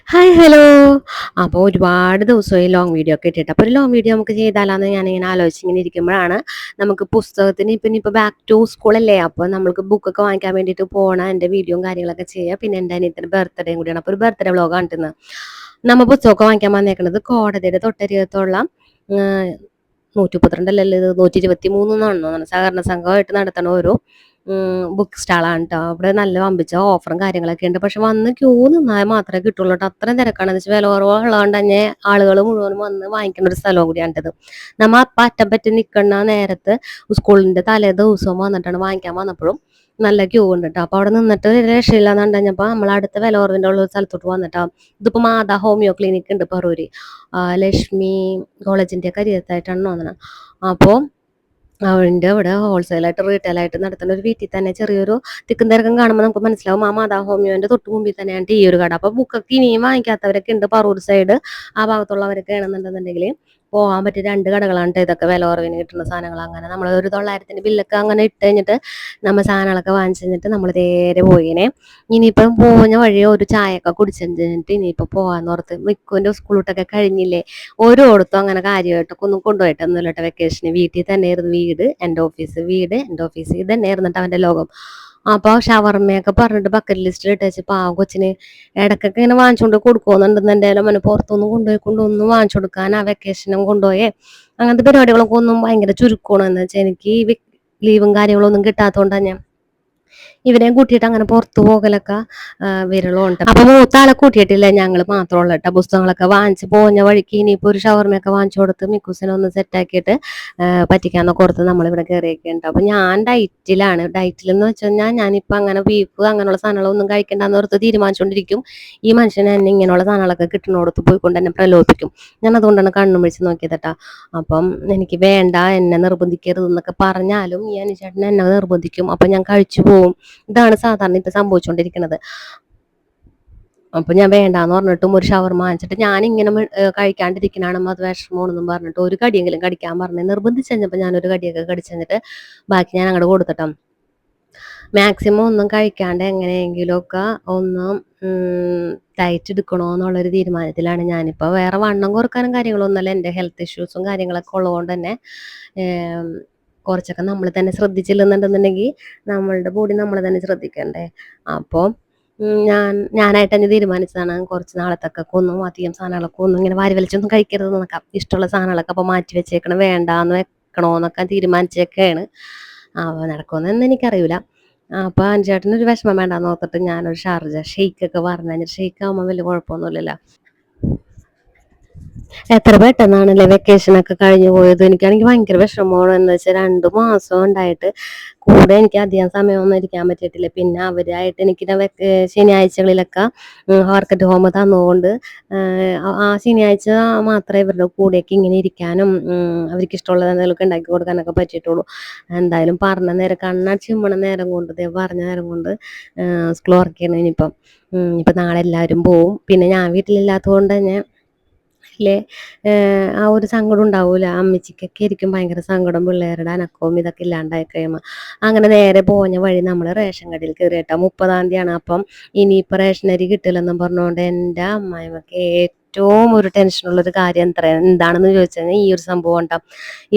Hi hello. അപ്പോൾ ഒരുപാട് ദിവസമായി ലോങ് വീഡിയോ ഒക്കെ ഇട്ടിട്ട്, അപ്പോൾ ഒരു ലോങ് വീഡിയോ നമുക്ക് ചെയ്താലാന്ന് ഞാനിങ്ങനെ ആലോചിച്ചിങ്ങനെ ഇരിക്കുമ്പോഴാണ് നമുക്ക് പുസ്തകത്തിന് ഇപ്പം ബാക്ക് ടു സ്കൂളല്ലേ, അപ്പോൾ നമ്മൾക്ക് ബുക്കൊക്കെ വാങ്ങിക്കാൻ വേണ്ടിയിട്ട് പോകണം. എൻ്റെ വീഡിയോയും കാര്യങ്ങളൊക്കെ ചെയ്യുക. പിന്നെ എൻ്റെ അനിയത്തിൻ്റെ ബർത്ത്ഡേയും കൂടിയാണ്, അപ്പോൾ ഒരു ബർത്ത്ഡേ വ്ളോഗ് കാണിട്ടുന്നത്. നമ്മൾ പുസ്തകമൊക്കെ വാങ്ങിക്കാൻ വന്നേക്കുന്നത് കോടതിയുടെ തൊട്ടരികത്തുള്ള 132 ഇത് 123 സഹകരണ സംഘമായിട്ട് നടത്തണ ഒരു ബുക്ക് സ്റ്റാളാണ് കേട്ടോ. അവിടെ നല്ല വമ്പിച്ച ഓഫറും കാര്യങ്ങളൊക്കെ ഉണ്ട്. പക്ഷെ വന്ന് ക്യൂ നിന്നാൽ മാത്രമേ കിട്ടുള്ളൂ കേട്ടോ. അത്രയും തിരക്കാണ്. എന്ന് വെച്ചാൽ വില കുറവുള്ളതുകൊണ്ട് തന്നെ ആളുകൾ മുഴുവനും വന്ന് വാങ്ങിക്കുന്ന ഒരു സ്ഥലവും കൂടിയാണിത്. നമ്മൾ അപ്പം അറ്റം പറ്റി നിൽക്കുന്ന നേരത്ത് സ്കൂളിന്റെ തലേ ദിവസവും വന്നിട്ടാണ് വാങ്ങിക്കാൻ വന്നപ്പോഴും നല്ല ക്യൂ ഉണ്ട് കേട്ടോ. അപ്പൊ അവിടെ നിന്നിട്ട് രക്ഷയില്ലാന്ന് കഴിഞ്ഞപ്പോൾ നമ്മൾ അടുത്ത വില കുറവിൻ്റെ ഉള്ള ഒരു സ്ഥലത്തോട്ട് വന്നിട്ടാ. ഇതിപ്പോ മാതാ ഹോമിയോ ക്ലിനിക് ഉണ്ട് പറൂര്, ലക്ഷ്മി കോളേജിന്റെ ഒക്കെ അരികത്തായിട്ടാണ് തോന്നുന്നത്. അപ്പോൾ അവൻ്റെ ഇവിടെ ഹോൾസെയിലായിട്ട് റീറ്റെയിലായിട്ട് നടത്തുന്ന ഒരു വീട്ടിൽ തന്നെ ചെറിയൊരു തിക്കും തിരക്കും കാണുമ്പോൾ നമുക്ക് മനസ്സിലാവും ആ മാതാ ഹോമിയോന്റെ തൊട്ട് മുമ്പിൽ തന്നെയാണ് ഈ ഒരു കട. അപ്പൊ ബുക്കൊക്കെ ഇനിയും വാങ്ങിക്കാത്തവരൊക്കെ ഉണ്ട് പറൂർ സൈഡ് ആ ഭാഗത്തുള്ളവരൊക്കെ ആണെന്നുണ്ടെന്നുണ്ടെങ്കിൽ പോകാൻ പറ്റിയ 2 കടകളാണ് ട്ടോ ഇതൊക്കെ. വില കുറവിന് കിട്ടുന്ന സാധനങ്ങൾ. അങ്ങനെ നമ്മൾ ഒരു 900-ന്റെ ബില്ലൊക്കെ അങ്ങനെ ഇട്ട് കഴിഞ്ഞിട്ട് നമ്മൾ സാധനങ്ങളൊക്കെ വാങ്ങിച്ചു കഴിഞ്ഞിട്ട് നമ്മൾ നേരെ പോയിനെ. ഇനിയിപ്പം പോകുന്ന വഴി ഒരു ചായയൊക്കെ കുടിച്ചിട്ട് ഇനിയിപ്പോൾ പോകാന്ന് ഓർത്ത്. മിക്കുവിൻ്റെ സ്കൂളിട്ടൊക്കെ കഴിഞ്ഞില്ലേ, ഓരോടത്തും അങ്ങനെ കാര്യമായിട്ടൊക്കെ ഒന്നും കൊണ്ടുപോയിട്ടൊന്നുമില്ല കേട്ടോ. വെക്കേഷന് വീട്ടിൽ തന്നെയായിരുന്നു. വീട് എൻ്റെ ഓഫീസ്, വീട് എൻ്റെ ഓഫീസ്, ഇത് തന്നെയായിരുന്നു കേട്ടോ അവൻ്റെ ലോകം. അപ്പോൾ ഷവർമ്മയൊക്കെ പറഞ്ഞിട്ട് ബക്കറ്റ് ലിസ്റ്റിൽ ഇട്ട് വെച്ച് പാവം കൊച്ചിന് ഇടയ്ക്കൊക്കെ ഇങ്ങനെ വാങ്ങിച്ചുകൊണ്ട് കൊടുക്കുന്നുണ്ടെന്ന്. എന്തായാലും അവന് പുറത്തൊന്നും കൊണ്ടുപോയിക്കൊണ്ടൊന്നും വാങ്ങിച്ചു കൊടുക്കാൻ ആ വെക്കേഷനും കൊണ്ടുപോയേ അങ്ങനത്തെ പരിപാടികളൊക്കെ ഒന്നും ഭയങ്കര ചുരുക്കമാണ്. എന്ന് വെച്ചാൽ എനിക്ക് ഈ ലീവും കാര്യങ്ങളൊന്നും കിട്ടാത്തതുകൊണ്ടാണ് ഞാൻ ഇവരെയും കൂട്ടിയിട്ട് അങ്ങനെ പുറത്തു പോകലൊക്കെ വിരളമുണ്ട്. അപ്പൊ മൂത്താളെ കൂട്ടിയിട്ടില്ല, ഞങ്ങൾ മാത്രമുള്ള കേട്ടോ. പുസ്തകങ്ങളൊക്കെ വാങ്ങിച്ച് പോകുന്ന വഴിക്ക് ഇനിയിപ്പോ ഒരു ഷവർമയൊക്കെ വാങ്ങിച്ചു കൊടുത്ത് മിക്കൂസിനെ ഒന്ന് സെറ്റാക്കിയിട്ട് പറ്റിക്കാന്നൊക്കെ ഓർത്ത് നമ്മളിവിടെ കയറിയൊക്കെ ഉണ്ട്. അപ്പൊ ഞാൻ ഡയറ്റിലാണ്. ഡയറ്റിലെന്ന് വെച്ച് കഴിഞ്ഞാൽ ഞാനിപ്പോൾ അങ്ങനെ ബീഫ് അങ്ങനെയുള്ള സാധനങ്ങളൊന്നും കഴിക്കണ്ടെന്ന് ഓർത്ത് തീരുമാനിച്ചുകൊണ്ടിരിക്കും. ഈ മനുഷ്യനെ എന്നെ ഇങ്ങനെയുള്ള സാധനങ്ങളൊക്കെ കിട്ടുന്നിടത്ത് പോയിക്കൊണ്ട് എന്നെ പ്രലോഭിപ്പിക്കും. ഞാൻ അതുകൊണ്ടാണ് കണ്ണും പിടിച്ച് നോക്കിയത് കേട്ടോ. അപ്പം എനിക്ക് വേണ്ട, എന്നെ നിർബന്ധിക്കരുത് എന്നൊക്കെ പറഞ്ഞാലും ഈ അനുചേട്ടൻ എന്നെ നിർബന്ധിക്കും. അപ്പൊ ഞാൻ കഴിച്ചു പോകും. ഇതാണ് സാധാരണ ഇപ്പൊ സംഭവിച്ചുകൊണ്ടിരിക്കുന്നത്. അപ്പൊ ഞാൻ വേണ്ടാന്ന് പറഞ്ഞിട്ടും ഒരു ഷവർമ വാങ്ങിച്ചിട്ട് ഞാനിങ്ങനെ കഴിക്കാണ്ടിരിക്കണാണെന്ന് അത് വിഷമമാണെന്നും പറഞ്ഞിട്ട് ഒരു കടിയെങ്കിലും കടിക്കാൻ പറഞ്ഞ് നിർബന്ധിച്ച് കഴിഞ്ഞപ്പോൾ ഞാനൊരു കടിയൊക്കെ കടിച്ചു കഴിഞ്ഞിട്ട് ബാക്കി ഞാൻ അങ്ങോട്ട് കൊടുത്തിട്ടാ. മാക്സിമം ഒന്നും കഴിക്കാണ്ട് എങ്ങനെയെങ്കിലും ഒക്കെ ഒന്ന് ഡയറ്റ് എടുക്കണോ എന്നുള്ളൊരു തീരുമാനത്തിലാണ് ഞാനിപ്പോൾ. വേറെ വണ്ണം കുറക്കാനും കാര്യങ്ങളൊന്നുമല്ല, എൻ്റെ ഹെൽത്ത് ഇഷ്യൂസും കാര്യങ്ങളൊക്കെ ഉള്ളതുകൊണ്ട് തന്നെ കുറച്ചൊക്കെ നമ്മൾ തന്നെ ശ്രദ്ധിച്ചില്ലെന്നുണ്ടെന്നുണ്ടെങ്കിൽ നമ്മളുടെ ബോഡി നമ്മൾ തന്നെ ശ്രദ്ധിക്കണ്ടേ. അപ്പോൾ ഞാനായിട്ട് തന്നെ തീരുമാനിച്ചതാണ് കുറച്ച് നാളത്തൊക്കെ ഒന്നും അധികം സാധനങ്ങളൊക്കെ ഒന്നും ഇങ്ങനെ വാരി വലിച്ചൊന്നും കഴിക്കരുതെന്നൊക്കെ. ഇഷ്ടമുള്ള സാധനങ്ങളൊക്കെ അപ്പോൾ മാറ്റി വെച്ചേക്കണം, വേണ്ടാന്ന് വെക്കണോന്നൊക്കെ തീരുമാനിച്ചൊക്കെയാണ്. അപ്പോൾ നടക്കുമെന്നൊന്നും എനിക്കറിയില്ല. അപ്പോൾ അഞ്ചേട്ടനൊരു വിഷമം വേണ്ടാന്ന് ഓർത്തിട്ട് ഞാനൊരു ഷാർജ ഷെയ്ക്കൊക്കെ പറഞ്ഞു. ഷെയ്ക്ക് ആകുമ്പോൾ വലിയ കുഴപ്പമൊന്നുമില്ലല്ലോ. എത്ര പെട്ടെന്നാണല്ലേ വെക്കേഷനൊക്കെ കഴിഞ്ഞു പോയത്. എനിക്കാണെങ്കിൽ ഭയങ്കര വിഷമമാണ്. എന്ന് വെച്ചാൽ 2 മാസം ഉണ്ടായിട്ട് കൂടെ എനിക്ക് അധികം സമയമൊന്നും ഇരിക്കാൻ പറ്റിയിട്ടില്ല. പിന്നെ അവരായിട്ട് എനിക്ക് ശനിയാഴ്ചകളിലൊക്കെ വർക്കറ്റ് ഹോം തന്നുകൊണ്ട് ആ ശനിയാഴ്ച മാത്രമേ ഇവരുടെ കൂടെയൊക്കെ ഇങ്ങനെ ഇരിക്കാനും അവർക്ക് ഇഷ്ടമുള്ളത് എന്തെങ്കിലുമൊക്കെ ഉണ്ടാക്കി കൊടുക്കാനൊക്കെ പറ്റിയിട്ടുള്ളൂ. എന്തായാലും പറഞ്ഞ നേരം ചിമ്മണ നേരം കൊണ്ട് പറഞ്ഞ നേരം കൊണ്ട് സ്കൂൾ വർക്കാണ്. ഇപ്പം നാളെ എല്ലാവരും പോവും. പിന്നെ ഞാൻ വീട്ടിലില്ലാത്തത് കൊണ്ട് തന്നെ ല്ലേ ആ ഒരു സങ്കടം ഉണ്ടാവൂല. അമ്മച്ചിക്കൊക്കെ ആയിരിക്കും ഭയങ്കര സങ്കടം, പിള്ളേരുടെ അനക്കവും ഇതൊക്കെ ഇല്ലാണ്ടായി കഴിയുമ്പോൾ. അങ്ങനെ നേരെ പോഞ്ഞ വഴി നമ്മൾ റേഷൻ കടയിൽ കയറി കേട്ടോ. 30-ാം തീയതിയാണ്. അപ്പം ഇനിയിപ്പോൾ റേഷനരി കിട്ടില്ലെന്നും പറഞ്ഞുകൊണ്ട് എൻ്റെ അമ്മായിമ്മക്ക് ഏറ്റവും ഒരു ടെൻഷനുള്ളൊരു കാര്യം എന്താണെന്ന് ചോദിച്ചു കഴിഞ്ഞാൽ ഈ ഒരു സംഭവം ഉണ്ടാവും.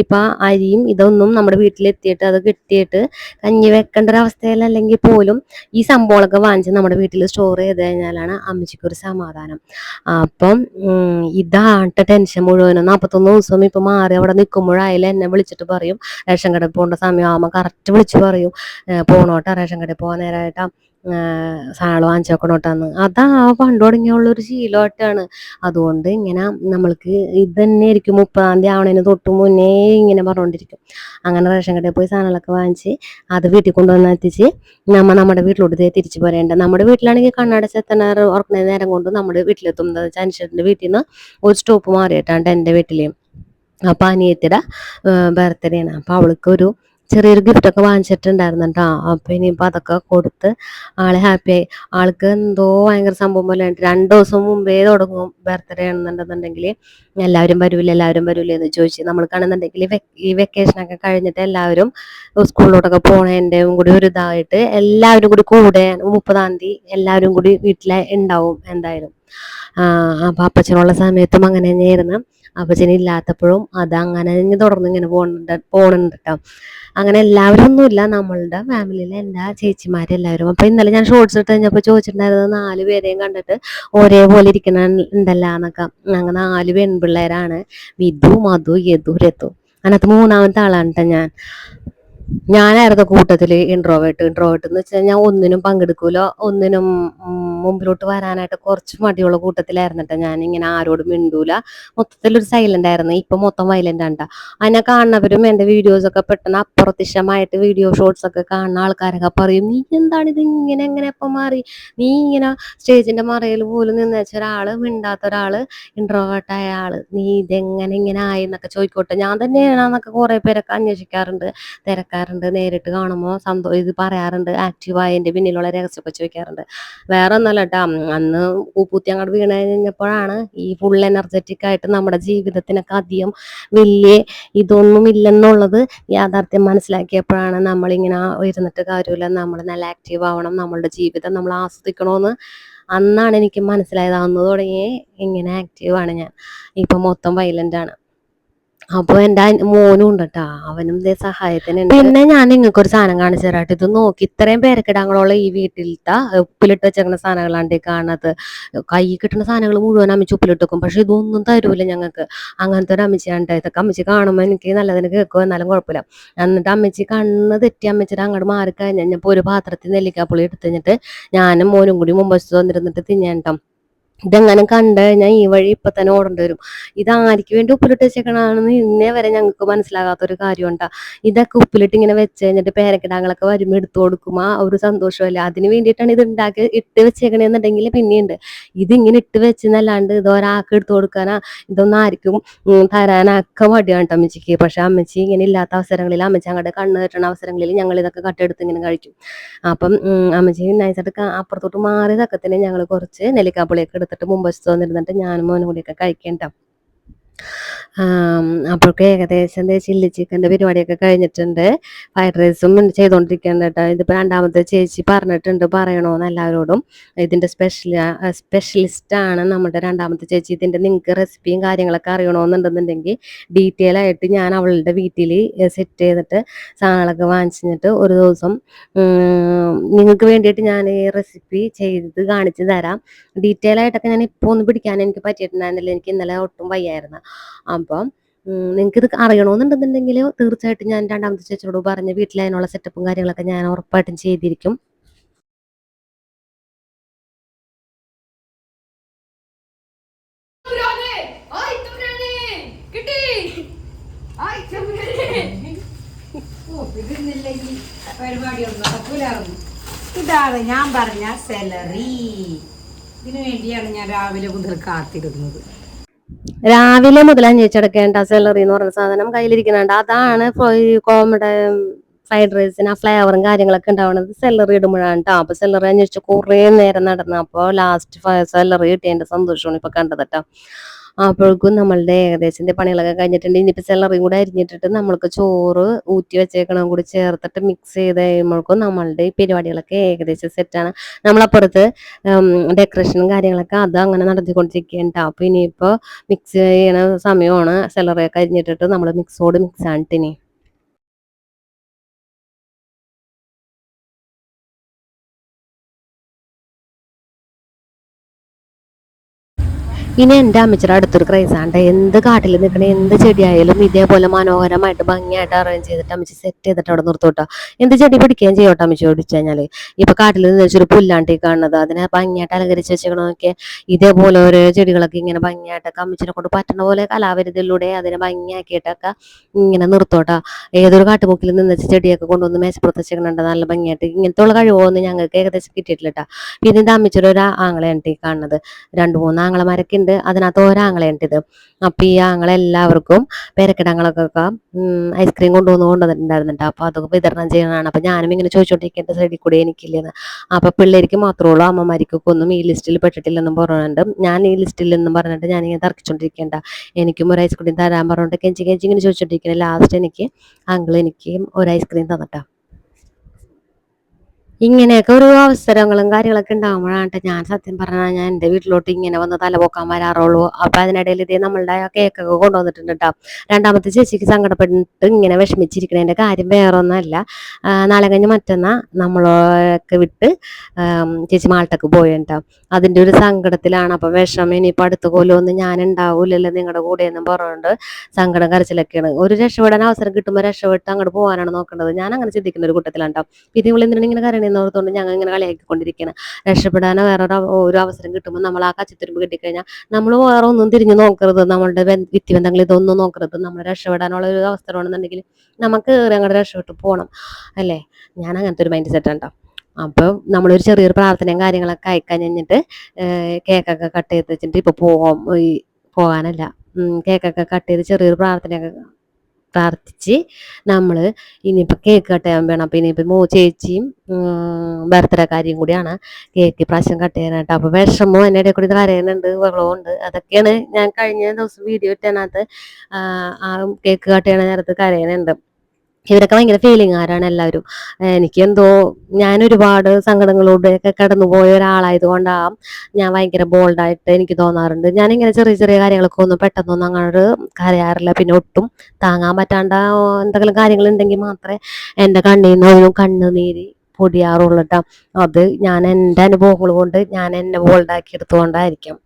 ഇപ്പം അരിയും ഇതൊന്നും നമ്മുടെ വീട്ടിലെത്തിയിട്ട് അത് കിട്ടിയിട്ട് കഞ്ഞി വെക്കേണ്ട ഒരവസ്ഥയിലല്ലെങ്കിൽ പോലും ഈ സംഭവങ്ങളൊക്കെ വാങ്ങിച്ച് നമ്മുടെ വീട്ടിൽ സ്റ്റോർ ചെയ്ത് കഴിഞ്ഞാലാണ് അമ്മച്ചിക്കൊരു സമാധാനം. അപ്പം ഇതാട്ട ടെൻഷൻ മുഴുവനും. 41 ദിവസം ഇപ്പൊ മാറി അവിടെ നിൽക്കുമ്പോഴായാലും എന്നെ വിളിച്ചിട്ട് പറയും, റേഷൻ കടയിൽ പോകേണ്ട സമയമാകുമ്പോൾ കറക്റ്റ് വിളിച്ച് പറയും, പോണോട്ടാ റേഷൻ കടയിൽ പോകാൻ നേരമായിട്ടാ, സാധനങ്ങൾ വാങ്ങിച്ചു വെക്കണോട്ടാന്ന്. അതാ പണ്ട് തുടങ്ങിയുള്ളൊരു ശീലമായിട്ടാണ്. അതുകൊണ്ട് ഇങ്ങനെ നമ്മൾക്ക് ഇത് തന്നെ ആയിരിക്കും. 30-ാം തീയതി ആവണതിന് തൊട്ട് മുന്നേ ഇങ്ങനെ പറഞ്ഞുകൊണ്ടിരിക്കും. അങ്ങനെ റേഷൻ കടയിൽ പോയി സാധനങ്ങളൊക്കെ വാങ്ങിച്ച് അത് വീട്ടിൽ കൊണ്ടുവന്ന് എത്തിച്ച് നമ്മുടെ വീട്ടിലോട്ട് തിരിച്ചു പോരേണ്ട. നമ്മുടെ വീട്ടിലാണെങ്കിൽ കണ്ണടച്ചെത്തണ ഉറക്കുന്ന നേരം കൊണ്ട് നമ്മുടെ വീട്ടിലെത്തും. അനുശ്വരൻ്റെ വീട്ടിൽ നിന്ന് ഒരു സ്റ്റോപ്പ് മാറിയിട്ടാണ് എൻ്റെ വീട്ടിൽ. അപ്പം അനിയത്തിയുടെ ബർത്ത്ഡേ ആണ്. അപ്പം അവൾക്കൊരു ചെറിയൊരു ഗിഫ്റ്റൊക്കെ വാങ്ങിച്ചിട്ടുണ്ടായിരുന്നു കേട്ടോ. അപ്പം ഇനിയിപ്പോൾ അതൊക്കെ കൊടുത്ത് ആളെ ഹാപ്പിയായി. ആൾക്ക് എന്തോ ഭയങ്കര സംഭവം പോലെ 2 ദിവസം മുമ്പേ തുടങ്ങും ബർത്ത്ഡേ ആണെന്നുണ്ടെന്നുണ്ടെങ്കിൽ എല്ലാവരും വരൂല എന്ന് ചോദിച്ചു. നമ്മൾക്കാണെന്നുണ്ടെങ്കിൽ ഈ വെക്കേഷനൊക്കെ കഴിഞ്ഞിട്ട് എല്ലാവരും സ്കൂളിലോട്ടൊക്കെ പോണതിൻ്റെയും കൂടി ഒരു ഇതായിട്ട് എല്ലാവരും കൂടി 30-ാം തീയതി എല്ലാവരും കൂടി വീട്ടിലെ ഉണ്ടാവും എന്തായാലും. അപ്പം അപ്പച്ചനുള്ള സമയത്തും അങ്ങനെ തന്നെയായിരുന്നു. അപ്പച്ചനില്ലാത്തപ്പോഴും അതങ്ങനെ തുടർന്ന് ഇങ്ങനെ പോണുണ്ട് കേട്ടോ. അങ്ങനെ എല്ലാവരും ഒന്നുമില്ല, നമ്മളുടെ ഫാമിലിയിലെ എല്ലാ ചേച്ചിമാരെല്ലാവരും. അപ്പം ഇന്നലെ ഞാൻ ഷോർട്സ് ഇട്ട് കഴിഞ്ഞപ്പോൾ ചോദിച്ചിട്ടുണ്ടായിരുന്നത് 4 പേരെയും കണ്ടിട്ട് ഒരേപോലെ ഇരിക്കണ ഉണ്ടല്ലോ എന്നൊക്കെ. അങ്ങനെ 4 പെൺപിള്ളേരാണ്, വിധു, മധു, യദു, രതു. അതിനകത്ത് 3ാമത്തെ ആളാണ് കേട്ടോ ഞാൻ. ഞാനായിരുന്നു കൂട്ടത്തില് ഇൻട്രോവേർട്ട്. ഇൻട്രോവേർട്ട് എന്ന് വെച്ച് കഴിഞ്ഞാൽ ഒന്നിനും പങ്കെടുക്കൂല, ഒന്നിനും മുമ്പിലോട്ട് വരാനായിട്ട് കുറച്ച് മടിയുള്ള കൂട്ടത്തിലായിരുന്നു കേട്ടോ ഞാൻ. ഇങ്ങനെ ആരോടും മിണ്ടൂല, മൊത്തത്തിലൊരു സൈലന്റ് ആയിരുന്നു. ഇപ്പൊ മൊത്തം വയലന്റ് ആണ് ട്ടോ. അതിനെ കാണുന്നവരും എന്റെ വീഡിയോസ് ഒക്കെ പെട്ടെന്ന് അപ്രത്യക്ഷമായിട്ട് വീഡിയോ ഷോർട്സ് ഒക്കെ കാണുന്ന ആൾക്കാരൊക്കെ പറയും, നീ എന്താണ് ഇത് ഇങ്ങനെ, എങ്ങനെ ഇപ്പം മാറി, നീ ഇങ്ങനെ സ്റ്റേജിന്റെ മറയിൽ പോലും നിന്ന് വെച്ച ഒരാള്, മിണ്ടാത്ത ഒരാള്, ഇൻട്രോവേർട്ടായ ആള്, നീ ഇതെങ്ങനെ ഇങ്ങനെ ആയി എന്നൊക്കെ ചോദിക്കോട്ടെ. ഞാൻ തന്നെയാണെന്നൊക്കെ കുറെ പേരൊക്കെ അന്വേഷിക്കാറുണ്ട്, തിരക്കാറുണ്ട്, നേരിട്ട് കാണുമ്പോൾ ഇത് പറയാറുണ്ട്, ആക്റ്റീവായതിന്റെ പിന്നിലുള്ള രഹസ്യമൊക്കെ ചോദിക്കാറുണ്ട്. വേറെ ഒന്നല്ല കേട്ടോ, അന്ന് പൂപ്പൂത്തി അങ്ങോട്ട് വീണ് കഴിഞ്ഞപ്പോഴാണ് ഈ ഫുൾ എനർജറ്റിക് ആയിട്ട് നമ്മുടെ ജീവിതത്തിനൊക്കെ അധികം വലിയ ഇതൊന്നും ഇല്ലെന്നുള്ളത് യാഥാർത്ഥ്യം മനസ്സിലാക്കിയപ്പോഴാണ് നമ്മളിങ്ങനെ ഇരുന്നിട്ട് കാര്യമില്ല, നമ്മൾ നല്ല ആക്റ്റീവ് ആവണം, നമ്മളുടെ ജീവിതം നമ്മൾ ആസ്വദിക്കണമെന്ന് അന്നാണ് എനിക്ക് മനസ്സിലായത്. അന്ന് തുടങ്ങി ഇങ്ങനെ ആക്റ്റീവാണ് ഞാൻ. ഇപ്പം മൊത്തം വയലന്റ് ആണ്. അപ്പൊ എന്റെ മോനും ഉണ്ട് കേട്ടാ, അവനും ഇതേ സഹായത്തിനുണ്ട്. പിന്നെ ഞാൻ നിങ്ങൾക്ക് ഒരു സാധനം കാണിച്ചു തരാട്ടോ. ഇത് നോക്കി, ഇത്രയും പേരക്കിടാങ്ങളുള്ള ഈ വീട്ടിലത്തെ ഉപ്പിലിട്ട് വെച്ചേക്കുന്ന സാധനങ്ങളാണ്ട് ഈ കാണുന്നത്. കൈ കിട്ടുന്ന സാധനങ്ങൾ മുഴുവൻ അമ്മച്ചി ഉപ്പിലിട്ട് വെക്കും, പക്ഷെ ഇതൊന്നും തരൂല ഞങ്ങൾക്ക്. അങ്ങനത്തെ ഒരു അമ്മച്ചിയാണ്. ഇതൊക്കെ അമ്മച്ചി കാണുമ്പോൾ എനിക്ക് നല്ലതിന് കേൾക്കും, എന്നാലും കുഴപ്പമില്ല. എന്നിട്ട് അമ്മച്ചി കണ്ണ് തെറ്റി അമ്മച്ചിട്ട് അങ്ങോട്ട് മാറി കഴിഞ്ഞപ്പോൾ ഒരു പാത്രത്തിൽ നെല്ലിക്കാപ്പുളി എടുത്ത് കഴിഞ്ഞിട്ട് ഞാനും മോനും കൂടി മുമ്പ് വന്നിരുന്നിട്ട് തിന്നേണ്ടം. ഇതെങ്ങനെ കണ്ടു കഴിഞ്ഞാൽ ഈ വഴി ഇപ്പൊ തന്നെ ഓടേണ്ടി വരും. ഇത് ആർക്ക് വേണ്ടി ഉപ്പിലിട്ട് വെച്ചേക്കണമെന്ന് ഇന്നേ വരെ ഞങ്ങൾക്ക് മനസ്സിലാകാത്തൊരു കാര്യം ഉണ്ടാ. ഇതൊക്കെ ഉപ്പിലിട്ട് ഇങ്ങനെ വെച്ച് കഴിഞ്ഞിട്ട് പേരക്കിടാങ്ങളൊക്കെ വരുമ്പോൾ എടുത്തു കൊടുക്കും, ആ ഒരു സന്തോഷമല്ല, അതിന് വേണ്ടിയിട്ടാണ് ഇത് ഉണ്ടാക്കി ഇട്ട് വെച്ചേക്കണെന്നുണ്ടെങ്കിൽ പിന്നെയുണ്ട്. ഇതിങ്ങനെ ഇട്ട് വെച്ചെന്നല്ലാണ്ട് ഇതൊരാൾക്ക് എടുത്തു കൊടുക്കാനാ, ഇതൊന്നും ആർക്കും തരാനൊക്കെ മടിയാണ് കേട്ടോ അമ്മച്ചിക്ക്. പക്ഷെ അമ്മച്ചി ഇങ്ങനെ ഇല്ലാത്ത അവസരങ്ങളിൽ, അമ്മച്ചി അങ്ങോട്ട് കണ്ണ് കെട്ടണ അവസരങ്ങളിൽ ഞങ്ങൾ ഇതൊക്കെ കട്ടെടുത്ത് ഇങ്ങനെ കഴിക്കും. അപ്പം അമ്മച്ചി നൈസായിട്ട് അപ്പുറത്തോട്ട് മാറിയതൊക്കെ തന്നെ ഞങ്ങൾ കുറച്ച് നെല്ലിക്കാപ്പുളിയൊക്കെ എടുത്തിട്ട് മുമ്പ് വന്നിരുന്നിട്ട് ഞാനും മോനും കൂടിയൊക്കെ കഴിക്കേണ്ട. അപ്പോഴൊക്കെ ഏകദേശം ചില്ലി ചിക്കൻ്റെ പരിപാടിയൊക്കെ കഴിഞ്ഞിട്ടുണ്ട്. ഫ്രൈഡ് റൈസും ചെയ്തുകൊണ്ടിരിക്കുന്നുണ്ട് കേട്ടോ. ഇതിപ്പോൾ 2ാമത്തെ ചേച്ചി പറഞ്ഞിട്ടുണ്ട് പറയണോന്ന് എല്ലാവരോടും. ഇതിൻ്റെ സ്പെഷ്യലിസ്റ്റാണ് നമ്മുടെ 2ാമത്തെ ചേച്ചി. ഇതിൻ്റെ നിങ്ങൾക്ക് റെസിപ്പിയും കാര്യങ്ങളൊക്കെ അറിയണമെന്നുണ്ടെന്നുണ്ടെങ്കിൽ ഡീറ്റെയിൽ ആയിട്ട് ഞാൻ അവളുടെ വീട്ടിൽ സെറ്റ് ചെയ്തിട്ട് സാധനങ്ങളൊക്കെ വാങ്ങിച്ചിട്ട് ഒരു ദിവസം നിങ്ങൾക്ക് വേണ്ടിയിട്ട് ഞാൻ ഈ റെസിപ്പി ചെയ്ത് കാണിച്ചു തരാം. ഡീറ്റെയിൽ ആയിട്ടൊക്കെ ഞാൻ ഇപ്പോൾ ഒന്ന് പിടിക്കാൻ എനിക്ക് പറ്റിയിട്ടുണ്ടായിരുന്നില്ല, എനിക്ക് ഇന്നലെ ഒട്ടും വയ്യായിരുന്നു. അപ്പം നിങ്ങൾക്ക് ഇത് അറിയണമെന്നുണ്ടെന്നുണ്ടെങ്കിൽ തീർച്ചയായിട്ടും ഞാൻ 2ാമത്തെ ചേച്ചിയോട് പറഞ്ഞ് വീട്ടിൽ അതിനുള്ള സെറ്റപ്പും കാര്യങ്ങളൊക്കെ ഞാൻ ഉറപ്പായിട്ടും ചെയ്തിരിക്കും. ഇതാണ് ഞാൻ പറഞ്ഞ സെലറി. ഇതിനു വേണ്ടിയാണ് ഞാൻ രാവിലെ മുതൽ കാത്തിരുന്നത്. രാവിലെ മുതൽ അന്വേഷിച്ചെടുക്കേണ്ട സെലറി എന്ന് പറയുന്ന സാധനം കയ്യിലിരിക്കുന്നുണ്ട്. അതാണ് നമ്മുടെ ഫ്രൈഡ് റൈസിന് ആ ഫ്ലേവറും കാര്യങ്ങളൊക്കെ ഉണ്ടാവുന്നത് സെലറി ഇടുമ്പോഴാണ് കേട്ടോ. അപ്പൊ സെലറി അന്വേഷിച്ച് കുറേ നേരം നടന്നു. അപ്പോൾ ലാസ്റ്റ് സെലറി കിട്ടിയതിന്റെ സന്തോഷമാണ് ഇപ്പൊ കണ്ടത് കേട്ടോ. അപ്പോഴേക്കും നമ്മളുടെ ഏകദേശം പണികളൊക്കെ കഴിഞ്ഞിട്ടുണ്ട്. ഇനിയിപ്പോൾ സെലറിയും കൂടെ അരിഞ്ഞിട്ടിട്ട് നമ്മൾക്ക് ചോറ് ഊറ്റി വെച്ചേക്കണം കൂടി ചേർത്തിട്ട് മിക്സ് ചെയ്ത് കഴിയുമ്പോഴേക്കും നമ്മളുടെ ഈ പരിപാടികളൊക്കെ ഏകദേശം സെറ്റാണ്. നമ്മളപ്പുറത്ത് ഡെക്കറേഷനും കാര്യങ്ങളൊക്കെ അത് അങ്ങനെ നടത്തിക്കൊണ്ടിരിക്കുകയുണ്ട്. അപ്പോൾ ഇനിയിപ്പോൾ മിക്സ് ചെയ്യണ സമയമാണ്. സെലറിയൊക്കെ അരിഞ്ഞിട്ടിട്ട് നമ്മൾ മിക്സോട് മിക്സ് ആണ് ഇനി. ഇനി എൻ്റെ അമ്മച്ചിയുടെ അടുത്തൊരു ക്രൈസാണ്ട്, എന്ത് കാട്ടിൽ നിൽക്കണ എന്ത് ചെടിയായാലും ഇതേപോലെ മനോഹരമായിട്ട് ഭംഗിയായിട്ട് അറേഞ്ച് ചെയ്തിട്ട് അമ്മച്ചി സെറ്റ് ചെയ്തിട്ട് അവിടെ നിർത്തോട്ടോ. എന്ത് ചെടി പിടിക്കുകയും ചെയ്യോട്ടോ അമ്മച്ചി ഓടിച്ചു കഴിഞ്ഞാൽ. ഇപ്പൊ കാട്ടിൽ നിന്ന് വെച്ചൊരു പുല്ലാണ്ടി കാണുന്നത്, അതിനെ ഭംഗിയായിട്ട് അലങ്കരിച്ച് വെച്ചേക്കണമൊക്കെ ഇതേപോലെ ഓരോ ചെടികളൊക്കെ ഇങ്ങനെ ഭംഗിയായിട്ടൊക്കെ അമ്മച്ചിനെ കൊണ്ട് പറ്റുന്ന പോലെ കലാവിരുതിലൂടെ അതിനെ ഭംഗിയാക്കിയിട്ടൊക്കെ ഇങ്ങനെ നിർത്തോട്ടോ. ഏതൊരു കാട്ടുമുക്കിൽ നിന്ന് വെച്ച ചെടിയൊക്കെ കൊണ്ടുവന്ന് മേശപ്പുറത്ത് വെച്ചേക്കണുണ്ട് നല്ല ഭംഗിയായിട്ട്. ഇങ്ങനത്തെ ഉള്ള കഴിവൊന്നും ഞങ്ങൾക്ക് ഏകദേശം കിട്ടിയിട്ടില്ല കേട്ടോ. പിന്നെ ഇത് അമ്മച്ചിയുടെ ഒരു ആങ്ങളെയാണ് ഈ കാണുന്നത്. 2-3 ആങ്ങളമാരൊക്കെ ഉണ്ട്, അതിനകത്ത് ഒരാങ്ങളെയുണ്ട് ഇത്. അപ്പൊ ഈ ആങ്ങളെല്ലാവർക്കും പേരക്കിടങ്ങളൊക്കെ ഐസ്ക്രീം കൊണ്ടുവന്നിട്ടുണ്ടായിരുന്നുണ്ട്. അപ്പൊ അതൊക്കെ വിതരണം ചെയ്യുന്നതാണ്. അപ്പൊ ഞാനും ഇങ്ങനെ ചോദിച്ചോണ്ടിരിക്കേണ്ട സൈഡിൽ കൂടെ എനിക്കില്ലെന്ന്. അപ്പൊ പിള്ളേർക്ക് മാത്രമേ ഉള്ളൂ, അമ്മമാർക്കൊക്കെ ഒന്നും ഈ ലിസ്റ്റിൽ പെട്ടിട്ടില്ലെന്നും പറഞ്ഞിട്ടുണ്ട്. ഞാൻ ഈ ലിസ്റ്റിൽ നിന്നും പറഞ്ഞിട്ട് ഞാനിങ്ങനെ തർക്കിച്ചോണ്ടിരിക്കേണ്ട, എനിക്കും ഒരു ഐസ്ക്രീം തരാൻ പറഞ്ഞിട്ട് കെഞ്ചി ഇങ്ങനെ ചോദിച്ചോണ്ടിരിക്കുന്നത്. ലാസ്റ്റ് എനിക്ക് അങ്കിൾ എനിക്ക് ഒരു ഐസ്ക്രീം തന്നിട്ടാ. ഇങ്ങനെയൊക്കെ ഒരു അവസരങ്ങളും കാര്യങ്ങളൊക്കെ ഉണ്ടാകുമ്പോഴാണ് ഞാൻ സത്യം പറഞ്ഞാൽ ഞാൻ എൻ്റെ വീട്ടിലോട്ട് ഇങ്ങനെ വന്ന് തലപൊക്കാൻ വരാറുള്ളൂ. അപ്പൊ അതിനിടയിൽ ഇതേ നമ്മളുടെ ആ കേക്കൊക്കെ കൊണ്ടുവന്നിട്ടുണ്ട് കേട്ടോ. രണ്ടാമത്തെ ചേച്ചിക്ക് സങ്കടപ്പെട്ടിട്ട് ഇങ്ങനെ വിഷമിച്ചിരിക്കണതിന്റെ കാര്യം വേറെ ഒന്നല്ല. നാളെ കഴിഞ്ഞ് മറ്റന്നാ നമ്മളൊക്കെ വിട്ട് ചേച്ചി മാൾട്ടക്ക് പോയിട്ടോ. അതിന്റെ ഒരു സങ്കടത്തിലാണ്. അപ്പൊ വിഷമം ഇനിയിപ്പോ അടുത്ത കൊല്ലമൊന്നും ഞാൻ ഉണ്ടാവൂലല്ലോ നിങ്ങളുടെ കൂടെ എന്നും പറഞ്ഞുകൊണ്ട് സങ്കടം കരച്ചിലൊക്കെയാണ്. ഒരു രക്ഷപ്പെടാൻ അവസരം കിട്ടുമ്പോൾ രക്ഷപ്പെട്ട് അങ്ങോട്ട് പോകാനാണ് നോക്കേണ്ടത്. ഞാൻ അങ്ങനെ ചിന്തിക്കുന്ന ഒരു കൂട്ടത്തിലാണ് ട്ടോ. പിന്നെ ഇവിടെ എന്തിനാണ് ഇങ്ങനെ കരയണെന്നോർത്തുകൊണ്ട് ഞങ്ങൾ ഇങ്ങനെ കളിയാക്കിക്കൊണ്ടിരിക്കുകയാണ്. രക്ഷപ്പെടാനോ ഒരു അവസരം കിട്ടുമ്പോൾ നമ്മൾ ആ കച്ചിത്തുരുമ്പ് കിട്ടിക്കഴിഞ്ഞാൽ നമ്മൾ വേറെ ഒന്നും തിരിഞ്ഞു നോക്കരുത്. നമ്മളുടെ വ്യക്തിബന്ധങ്ങൾ ഇതൊന്നും നോക്കരുത്. നമ്മൾ രക്ഷപ്പെടാനുള്ള ഒരു അവസരമാണെന്നുണ്ടെങ്കിൽ നമുക്ക് അങ്ങോട്ട് രക്ഷപ്പെട്ട് പോകണം അല്ലേ. ഞാൻ അങ്ങനത്തെ ഒരു മൈൻഡ് സെറ്റ് ഉണ്ടോ. അപ്പോൾ നമ്മളൊരു ചെറിയൊരു പ്രാർത്ഥനയും കാര്യങ്ങളൊക്കെ അയക്കഴിഞ്ഞിട്ട് കേക്കൊക്കെ കട്ട് ചെയ്ത് വെച്ചിട്ട് ഇപ്പൊ പോകാനല്ല, കേക്കൊക്കെ കട്ട് ചെയ്ത് ചെറിയൊരു പ്രാർത്ഥനയൊക്കെ പ്രാർത്ഥിച്ച് നമ്മള് ഇനിയിപ്പോൾ കേക്ക് കട്ട് ചെയ്യാൻ വേണം. അപ്പം ഇനിയിപ്പോൾ ചേച്ചിയും ബർത്ത്ഡേക്കാരിയും കൂടിയാണ് കേക്ക് ഇപ്രാവശ്യം കട്ട് ചെയ്യാനായിട്ട്. അപ്പോൾ വിഷമവും എൻ്റെ ഇടയിൽ കൂടി കരയുന്നുണ്ട്, വെള്ളവും ഉണ്ട്. അതൊക്കെയാണ് ഞാൻ കഴിഞ്ഞ ദിവസം വീഡിയോ ഇട്ടതിനകത്ത് ആ കേക്ക് കട്ട് ചെയ്യണ നേരത്ത് കരയുന്നുണ്ട്. ഇവരൊക്കെ ഭയങ്കര ഫീലിംഗുകാരാണ് എല്ലാവരും. എനിക്ക് എന്തോ ഞാൻ ഒരുപാട് സങ്കടങ്ങളിലൂടെയൊക്കെ കടന്നുപോയ ഒരാളായത് കൊണ്ടാണ് ഞാൻ ഭയങ്കര ബോൾഡായിട്ട് എനിക്ക് തോന്നാറുണ്ട്. ഞാനിങ്ങനെ ചെറിയ ചെറിയ കാര്യങ്ങളൊക്കെ ഒന്നും പെട്ടെന്നൊന്നും അങ്ങോട്ട് കരയാറില്ല. പിന്നെ ഒട്ടും താങ്ങാൻ പറ്റാണ്ട എന്തെങ്കിലും കാര്യങ്ങളുണ്ടെങ്കിൽ മാത്രമേ എൻ്റെ കണ്ണിൽ നിന്ന് ഒരു കണ്ണുനീര് പൊടിയാറുള്ളൂ ട്ടോ. അത് ഞാൻ എൻ്റെ അനുഭവങ്ങൾ കൊണ്ട് ഞാൻ എന്നെ ബോൾഡാക്കി എടുത്തുകൊണ്ടായിരിക്കും.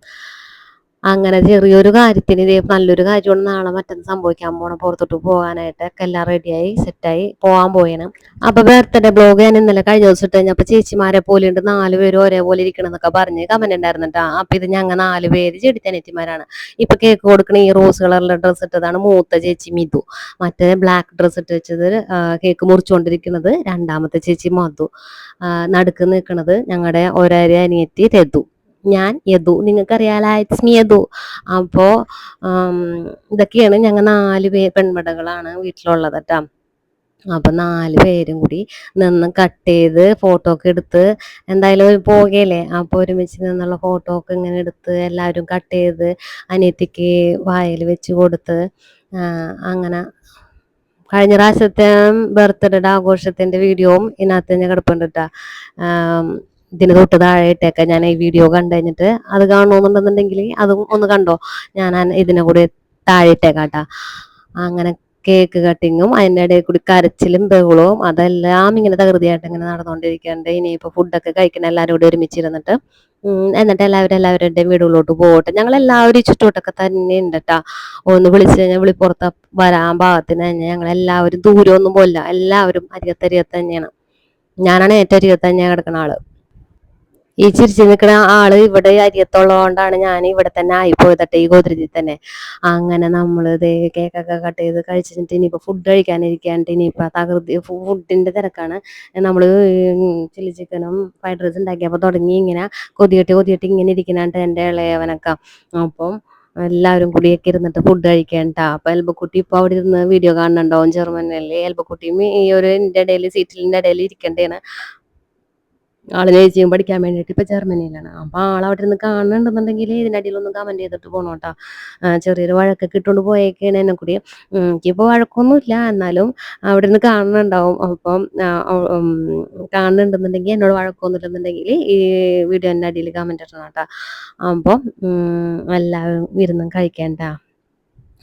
അങ്ങനെ ചെറിയൊരു കാര്യത്തിന് ഇതേ നല്ലൊരു കാര്യമാണ് നാളെ മറ്റൊന്ന് സംഭവിക്കാൻ പോണം. പുറത്തോട്ട് പോകാനായിട്ട് ഒക്കെ എല്ലാം റെഡിയായി സെറ്റായി പോകാൻ പോയേന്. അപ്പൊ ബർത്ത്ഡേ ബ്ലോഗ് ഞാൻ ഇന്നലെ കഴിഞ്ഞ ദിവസം ഇട്ട് കഴിഞ്ഞപ്പോ ചേച്ചിമാരെ പോലെ ഉണ്ട് 4 പേരും ഒരേപോലെ ഇരിക്കണം എന്നൊക്കെ പറഞ്ഞ് കമന്റ് ഉണ്ടായിരുന്നിട്ടാ. അപ്പൊ ഇത് ഞങ്ങൾ 4 പേര് ചെടിത്തനേറ്റിമാരാണ്. ഇപ്പൊ കേക്ക് കൊടുക്കണ ഈ റോസ് കളറിലെ ഡ്രസ്സ് ഇട്ടതാണ് മൂത്ത ചേച്ചി മിതു. മറ്റേ ബ്ലാക്ക് ഡ്രസ്സ് ഇട്ട് വെച്ചത് കേക്ക് മുറിച്ചുകൊണ്ടിരിക്കുന്നത് രണ്ടാമത്തെ ചേച്ചി മധു. നടുക്ക് നിൽക്കുന്നത് ഞങ്ങളുടെ ഒരേ അനിയത്തി രതു. ഞാൻ യദു, നിങ്ങൾക്കറിയാലോ, ഇറ്റ്സ് മീ യദു. അപ്പോ ഇതൊക്കെയാണ് ഞങ്ങൾ 4 പെൺമടകളാണ് വീട്ടിലുള്ളത് കേട്ടോ. അപ്പൊ 4 പേരും കൂടി നിന്ന് കട്ട് ചെയ്ത് ഫോട്ടോ ഒക്കെ എടുത്ത് എന്തായാലും പോകയല്ലേ. അപ്പൊ ഒരുമിച്ച് നിന്നുള്ള ഫോട്ടോ ഒക്കെ ഇങ്ങനെ എടുത്ത് എല്ലാവരും കട്ട് ചെയ്ത് അനിയത്തിക്ക് വായിൽ വെച്ച് കൊടുത്ത് അങ്ങനെ കഴിഞ്ഞ പ്രാവശ്യത്തെ ബർത്ത്ഡേ ആഘോഷത്തിന്റെ വീഡിയോയും ഇതിനകത്ത് തന്നെ കിടപ്പുണ്ട് കേട്ടോ. ഇതിന് തൊട്ട് താഴെ ഇട്ടേക്കാം. ഞാൻ ഈ വീഡിയോ കണ്ടു കഴിഞ്ഞിട്ട് അത് കാണണമെന്നുണ്ടെന്നുണ്ടെങ്കിൽ അതും ഒന്ന് കണ്ടോ. ഞാൻ ഇതിനെ കൂടി താഴെ ഇട്ടേക്കാം കേട്ടോ. അങ്ങനെ കേക്ക് കട്ടിങ്ങും അതിൻ്റെ ഇടയിൽ കൂടി കരച്ചിലും ബഹളവും അതെല്ലാം ഇങ്ങനെ തകൃതിയായിട്ട് ഇങ്ങനെ നടന്നുകൊണ്ടിരിക്കുന്നുണ്ട്. ഇനിയിപ്പോൾ ഫുഡൊക്കെ കഴിക്കണം എല്ലാവരും കൂടി ഒരുമിച്ചിരുന്നിട്ട്. എന്നിട്ട് എല്ലാവരുടെയും വീടുകളിലോട്ട് പോകട്ടെ. ഞങ്ങൾ എല്ലാവരും ചുറ്റോട്ടൊക്കെ തന്നെ ഉണ്ട് കേട്ടോ. ഒന്ന് വിളിച്ചു കഴിഞ്ഞാൽ വിളിപ്പുറത്ത് വരാൻ പാകത്തിന് തന്നെ ഞങ്ങൾ എല്ലാവരും ദൂരമൊന്നും പോലില്ല. എല്ലാവരും അരികത്തരികത്ത് തന്നെയാണ്. ഞാനാണ് ഏറ്റവും അരികത്ത് തന്നെയാണ് കിടക്കുന്ന ആള്. ഈ ചിരിച്ചു നിൽക്കുന്ന ആള് ഇവിടെ അരിയത്തുള്ളതുകൊണ്ടാണ് ഞാൻ ഇവിടെ തന്നെ ആയിപ്പോയതട്ടെ, ഈ ഗോദ്രജിൽ തന്നെ. അങ്ങനെ നമ്മൾ ഇത് കേക്കൊക്കെ കട്ട് ചെയ്ത് കഴിച്ചിട്ട് ഇനിയിപ്പോൾ ഫുഡ് കഴിക്കാനിരിക്കാണ്ട് ഇനിയിപ്പോൾ തകൃതി ഫുഡിന്റെ തിരക്കാണ്. നമ്മൾ ചില്ലി ചിക്കനും ഫ്രൈഡ് റൈസ് ഉണ്ടാക്കിയപ്പോൾ തുടങ്ങി ഇങ്ങനെ കൊതിയിട്ട് ഇങ്ങനെ ഇരിക്കുന്നുണ്ട് എൻ്റെ ഇളയവനൊക്കെ. അപ്പം എല്ലാവരും കൂടിയൊക്കെ ഇരുന്നിട്ട് ഫുഡ് കഴിക്കേണ്ട. അപ്പൊ എൽബക്കുട്ടി ഇപ്പൊ അവിടെ ഇരുന്ന് വീഡിയോ കാണുന്നുണ്ടാവും ജർമ്മനിയിൽ. എൽബക്കുട്ടിയും ഈ ഒരു എൻ്റെ ഇടയിൽ സീറ്റിലിൻ്റെ ഇടയിൽ ഇരിക്കേണ്ടതാണ്. ആള് നേഴ്സിംഗ് പഠിക്കാൻ വേണ്ടിയിട്ട് ഇപ്പൊ ജർമ്മനിയിലാണ്. അപ്പൊ ആളവിടെ ഇരുന്ന് കാണുന്നുണ്ടെന്നുണ്ടെങ്കിൽ ഇതിൻ്റെ അടിയിലൊന്നും കമന്റ് ചെയ്തിട്ട് പോണോട്ടാ. ചെറിയൊരു വഴക്കൊക്കെ ഇട്ടുകൊണ്ട് പോയേക്കാണ് എന്നെ കൂടി. എനിക്കിപ്പോൾ വഴക്കൊന്നുമില്ല, എന്നാലും അവിടെ നിന്ന് കാണുന്നുണ്ടാവും. അപ്പം കാണുന്നുണ്ടെന്നുണ്ടെങ്കിൽ എന്നോട് വഴക്കൊന്നുമില്ലെന്നുണ്ടെങ്കിൽ ഈ വീഡിയോൻ്റെ അടിയിൽ കമന്റ് ഇടണം കേട്ടോ. അപ്പം എല്ലാവരും ഇരുന്നും കഴിക്കേണ്ട.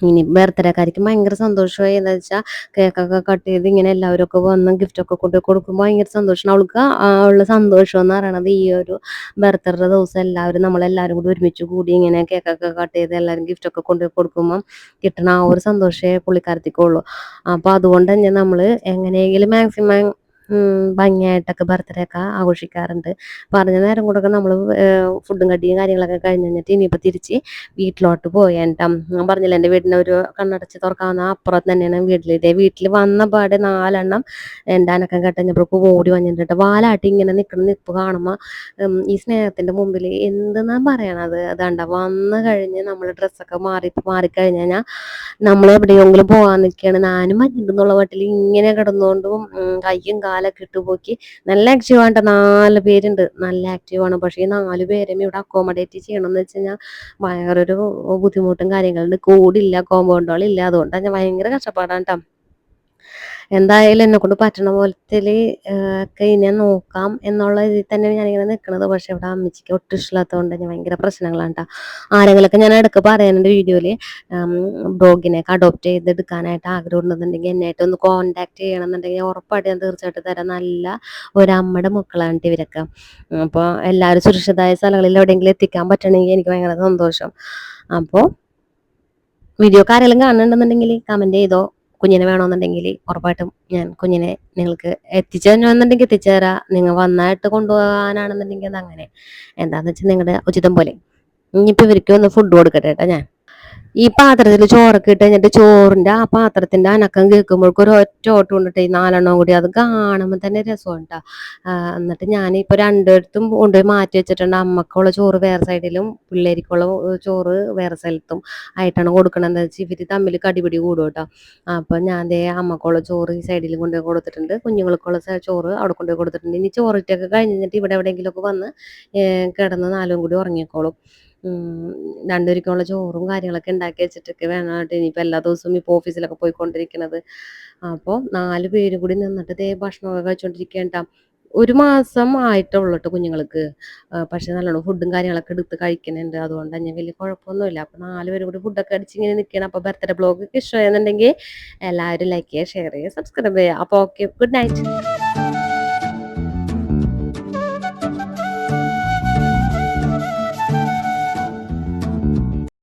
ഇനി ബർത്ത്ഡേക്കാർക്ക് ഭയങ്കര സന്തോഷമായി. എന്താ വെച്ചാൽ കേക്കൊക്കെ കട്ട് ചെയ്ത് ഇങ്ങനെ എല്ലാവരും ഒക്കെ വന്ന് ഗിഫ്റ്റൊക്കെ കൊണ്ട് കൊടുക്കുമ്പോൾ ഭയങ്കര സന്തോഷമാണ് അവൾക്ക്. ഉള്ള സന്തോഷം എന്ന് പറയണത് ഈ ഒരു ബർത്ത്ഡേ ദിവസം നമ്മളെല്ലാവരും കൂടി ഒരുമിച്ച് കൂടി ഇങ്ങനെ കേക്കൊക്കെ കട്ട് ചെയ്ത് എല്ലാവരും ഗിഫ്റ്റൊക്കെ കൊണ്ട് കൊടുക്കുമ്പം കിട്ടണ ആ ഒരു സന്തോഷമേ പുള്ളിക്കാരത്തിക്കുള്ളൂ. അപ്പോൾ അതുകൊണ്ട് തന്നെ നമ്മൾ എങ്ങനെയെങ്കിലും മാക്സിമം ഭംഗിയായിട്ടൊക്കെ ബർത്ത്ഡേ ഒക്കെ ആഘോഷിക്കാറുണ്ട്. പറഞ്ഞ നേരം കൂടെയൊക്കെ നമ്മൾ ഫുഡും കടിയും കാര്യങ്ങളൊക്കെ കഴിഞ്ഞ് കഴിഞ്ഞിട്ട് ഇനിയിപ്പോൾ തിരിച്ച് വീട്ടിലോട്ട് പോയേട്ടാ. ഞാൻ പറഞ്ഞില്ല എൻ്റെ വീടിൻ്റെ ഒരു കണ്ണടച്ച് തുറക്കാവുന്ന അപ്പുറത്ത് തന്നെയാണ് വീട്ടിൽ. ഇതേ വീട്ടിൽ വന്ന പാടെ 4 എണ്ണം എൻ്റെ അനക്കം കെട്ടഞ്ഞപ്പോഴേക്കും ഓടി വന്നിട്ട് വാലാട്ടി ഇങ്ങനെ നിൽക്കുന്ന നിൽപ്പ് കാണുമ്പോൾ ഈ സ്നേഹത്തിൻ്റെ മുമ്പിൽ എന്തെന്നാ പറയണത്. അതാണ്ട വന്ന് കഴിഞ്ഞ് നമ്മൾ ഡ്രസ്സൊക്കെ മാറിക്കഴിഞ്ഞ് കഴിഞ്ഞാൽ നമ്മൾ എവിടെയെങ്കിലും പോകാൻ നിൽക്കുകയാണ്. ഞാനും മഞ്ഞുണ്ടെന്നുള്ള വീട്ടിൽ ഇങ്ങനെ കിടന്നുകൊണ്ടും കയ്യും കാലൊക്കെ ഇട്ടുപോക്കി നല്ല ആക്റ്റീവായിട്ട് 4 പേരുണ്ട്. നല്ല ആക്റ്റീവാണ്. പക്ഷേ ഈ 4 പേരെയും ഇവിടെ അക്കോമഡേറ്റ് ചെയ്യണമെന്ന് വെച്ച് കഴിഞ്ഞാൽ ഭയങ്കര ഒരു ബുദ്ധിമുട്ടും കാര്യങ്ങളുണ്ട്. കൂടില്ല, കോമ്പൗണ്ടുകളില്ല. അതുകൊണ്ടാണ് ഭയങ്കര കഷ്ടപ്പാടാണ് കേട്ടോ. എന്തായാലും എന്നെ കൊണ്ട് പറ്റണ പോലത്തിൽ ഒക്കെ ഇനി നോക്കാം എന്നുള്ള ഇതിൽ തന്നെ ഞാനിങ്ങനെ നിൽക്കുന്നത്. പക്ഷെ ഇവിടെ അമ്മച്ചിക്ക് ഒട്ടും ഇഷ്ടമില്ലാത്തതുകൊണ്ട് ഞാൻ ഭയങ്കര പ്രശ്നങ്ങളാണ് ട്ടോ. ആരെങ്കിലൊക്കെ ഞാൻ ഇടയ്ക്ക് പറയുന്നുണ്ട് വീഡിയോയിൽ, ഡോഗിനെയൊക്കെ അഡോപ്റ്റ് ചെയ്തെടുക്കാനായിട്ട് ആഗ്രഹം ഉണ്ടെന്നുണ്ടെങ്കിൽ എന്നെയായിട്ട് ഒന്ന് കോൺടാക്ട് ചെയ്യണമെന്നുണ്ടെങ്കിൽ ഉറപ്പായിട്ട് ഞാൻ തീർച്ചയായിട്ടും തരാം. നല്ല ഒരമ്മയുടെ മക്കളാണ് ഇവരൊക്കെ. അപ്പോൾ എല്ലാവരും സുരക്ഷിതമായ സ്ഥലങ്ങളിൽ എവിടെയെങ്കിലും എത്തിക്കാൻ പറ്റണമെങ്കിൽ എനിക്ക് ഭയങ്കര സന്തോഷം. അപ്പോൾ വീഡിയോക്ക് ആരെങ്കിലും കാണുന്നുണ്ടെന്നുണ്ടെങ്കിൽ കമൻറ്റ് ചെയ്തോ. കുഞ്ഞിനെ വേണമെന്നുണ്ടെങ്കിൽ ഉറപ്പായിട്ടും ഞാൻ കുഞ്ഞിനെ നിങ്ങൾക്ക് എത്തിച്ചു തരണമെന്നുണ്ടെങ്കിൽ എത്തിച്ചു തരാം. നിങ്ങൾ വന്നായിട്ട് കൊണ്ടുപോകാനാണെന്നുണ്ടെങ്കിൽ അത് അങ്ങനെ എന്താണെന്ന് വെച്ചാൽ നിങ്ങളുടെ ഉചിതം പോലെ. ഇനിയിപ്പോൾ ഇവർക്ക് ഒന്ന് ഫുഡ് കൊടുക്കട്ടെ കേട്ടോ ഞാൻ. ഈ പാത്രത്തിൽ ചോറൊക്കെ ഇട്ട് കഴിഞ്ഞിട്ട് ചോറിന്റെ ആ പാത്രത്തിന്റെ അനക്കം കേൾക്കുമ്പോഴേക്കും ഒരു ഒറ്റ ഓട്ടം കൊണ്ടിട്ട് ഈ 4 കൂടി അത് കാണുമ്പോൾ തന്നെ രസമുണ്ടാ. എന്നിട്ട് ഞാനിപ്പോൾ രണ്ടിടത്തും കൊണ്ടുപോയി മാറ്റി വെച്ചിട്ടുണ്ട്. അമ്മക്കുള്ള ചോറ് വേറെ സൈഡിലും പിള്ളേർക്കുള്ള ചോറ് വേറെ സ്ഥലത്തും ആയിട്ടാണ് കൊടുക്കണത്. എന്താ വെച്ചാൽ ഇവർ തമ്മിൽ കടിപിടി കൂടും കേട്ടോ. അപ്പം ഞാൻ ദേ അമ്മക്കുള്ള ചോറ് ഈ സൈഡിലും കൊണ്ടുപോയി കൊടുത്തിട്ടുണ്ട്, കുഞ്ഞുങ്ങൾക്കുള്ള ചോറ് അവിടെ കൊണ്ടുപോയി കൊടുത്തിട്ടുണ്ട്. ഇനി ചോറിട്ടൊക്കെ കഴിഞ്ഞിട്ട് ഇവിടെ എവിടെയെങ്കിലുമൊക്കെ വന്ന് കിടന്ന് 4 കൂടി ഉറങ്ങിക്കോളും. രണ്ടുപേർക്കുള്ള ചോറും കാര്യങ്ങളൊക്കെ ഉണ്ടാക്കി വെച്ചിട്ടൊക്കെ വേണമായിട്ട് ഇനിയിപ്പോൾ എല്ലാ ദിവസവും ഇപ്പോൾ ഓഫീസിലൊക്കെ പോയിക്കൊണ്ടിരിക്കുന്നത്. അപ്പോൾ 4 പേരും കൂടി നിന്നിട്ട് ദേ ഭക്ഷണമൊക്കെ കഴിച്ചുകൊണ്ടിരിക്കേണ്ട. 1 മാസം ആയിട്ടുള്ളൂ കേട്ടോ കുഞ്ഞുങ്ങൾക്ക്. പക്ഷെ നല്ലോണം ഫുഡും കാര്യങ്ങളൊക്കെ എടുത്ത് കഴിക്കുന്നുണ്ട്. അതുകൊണ്ട് തന്നെ വലിയ കുഴപ്പമൊന്നുമില്ല. അപ്പോൾ 4 പേരും കൂടി ഫുഡൊക്കെ അടിച്ച് ഇങ്ങനെ നിൽക്കണം. അപ്പോൾ ബർത്ത്ഡേ ബ്ലോഗ് ഇഷ്ടമായെന്നുണ്ടെങ്കിൽ എല്ലാവരും ലൈക്ക് ചെയ്യുക, ഷെയർ ചെയ്യുക, സബ്സ്ക്രൈബ് ചെയ്യുക. അപ്പോൾ ഓക്കെ, ഗുഡ് നൈറ്റ്.